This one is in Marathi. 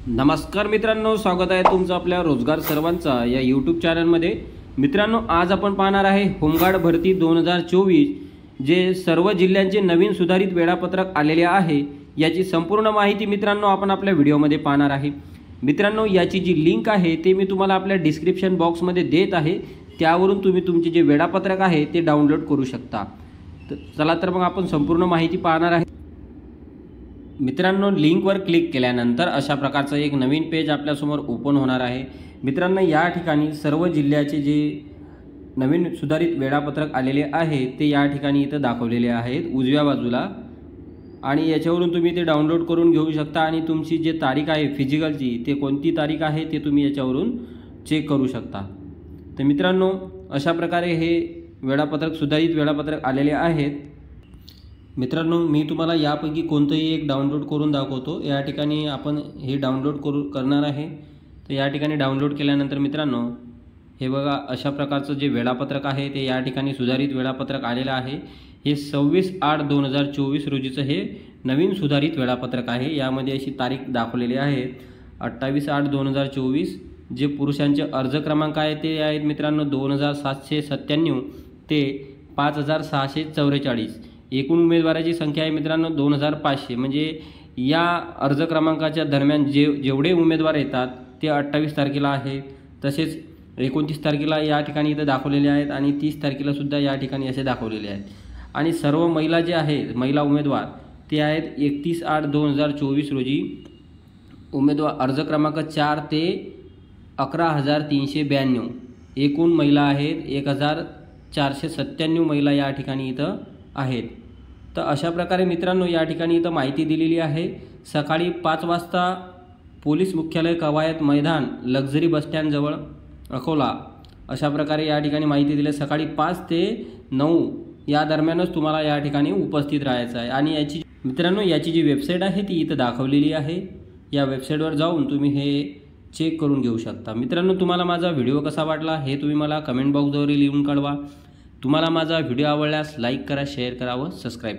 नमस्कार मित्रांनो, स्वागत आहे तुमचं आपल्या रोजगार सर्वांचा या यूट्यूब चॅनलमध्ये। मित्रांनो, आज आपण पाहणार आहे होमगार्ड भरती 2024 जे सर्व जिल्ह्यांचे नवीन सुधारित वेळापत्रक आलेले आहे याची संपूर्ण माहिती मित्रांनो आपण आपल्या व्हिडिओमध्ये पाहणार आहे। मित्रांनो, याची जी लिंक आहे ते मी तुम्हाला आपल्या डिस्क्रिप्शन बॉक्समध्ये देत आहे, त्यावरून तुम्ही तुमचे जे वेळापत्रक आहे ते डाउनलोड करू शकता। तर चला तर मग आपण संपूर्ण माहिती पाहणार आहे। मित्रांनो, लिंकवर क्लिक केल्यानंतर अशा प्रकारचं एक नवीन पेज आपल्यासमोर ओपन होणार आहे। मित्रांनो, या ठिकाणी सर्व जिल्ह्याचे जे नवीन सुधारित वेळापत्रक आलेले आहे ते या ठिकाणी इथं दाखवलेले आहेत उजव्या बाजूला, आणि याच्यावरून तुम्ही ते डाउनलोड करून घेऊ शकता आणि तुमची जी तारीख आहे फिजिकलची ते कोणती तारीख आहे ते तुम्ही याच्यावरून चेक करू शकता। तर मित्रांनो, अशा प्रकारे हे वेळापत्रक सुधारित वेळापत्रक आलेले आहेत। मित्रांनो, मी तुम्हाला यापैकी कोणतंही एक डाउनलोड करून दाखवतो। या ठिकाणी आपण हे डाउनलोड करणार आहे। तर या ठिकाणी डाउनलोड केल्यानंतर मित्रांनो, हे बघा अशा प्रकारचं जे वेळापत्रक आहे ते या ठिकाणी सुधारित वेळापत्रक आलेलं आहे। हे 26/8/2024 रोजीचं हे नवीन सुधारित वेळापत्रक आहे। यामध्ये अशी तारीख दाखवलेली आहे 28/8/2024। जे पुरुषांचे अर्ज क्रमांक आहे ते आहेत मित्रांनो 2797 ते 5644। एकूण उमेदवाराची संख्या आहे मित्रांनो 2500। म्हणजे या अर्ज क्रमांकाच्या दरम्यान जेवढे उमेदवार येतात ते 28 तारखेला आहेत। तसेच 29 तारखेला या ठिकाणी इथं दाखवलेले आहेत आणि 30 तारखेला सुद्धा या ठिकाणी असे दाखवलेले आहेत। आणि सर्व महिला जे आहेत महिला उमेदवार ते आहेत 31/8/2024 रोजी उमेदवार अर्ज क्रमांक 4 ते 11,392। एकूण महिला आहेत 1,497 महिला या ठिकाणी इथं आहेत। तर अशा प्रकारे मित्रांनो या ठिकाणी इथं माहिती दिलेली आहे। सकाळी 5 वाजता पोलीस मुख्यालय कवायत मैदान लक्झरी बसस्टँड जवळ अकोला, अशा प्रकारे या ठिकाणी माहिती दिली। सकाळी 5 ते 9 या दरम्यानच तुम्हाला या ठिकाणी उपस्थित राहायचं आहे। आणि याची मित्रांनो याची जी वेबसाईट आहे ती इथं दाखवलेली आहे। या वेबसाईटवर जाऊन तुम्ही हे चेक करून घेऊ शकता। मित्रांनो, तुम्हाला माझा व्हिडिओ कसा वाटला हे तुम्ही मला कमेंट बॉक्सद्वारे लिहून कळवा। तुम्हाला माझा व्हिडिओ आवडल्यास लाईक करा, शेअर करा व सबस्क्राईब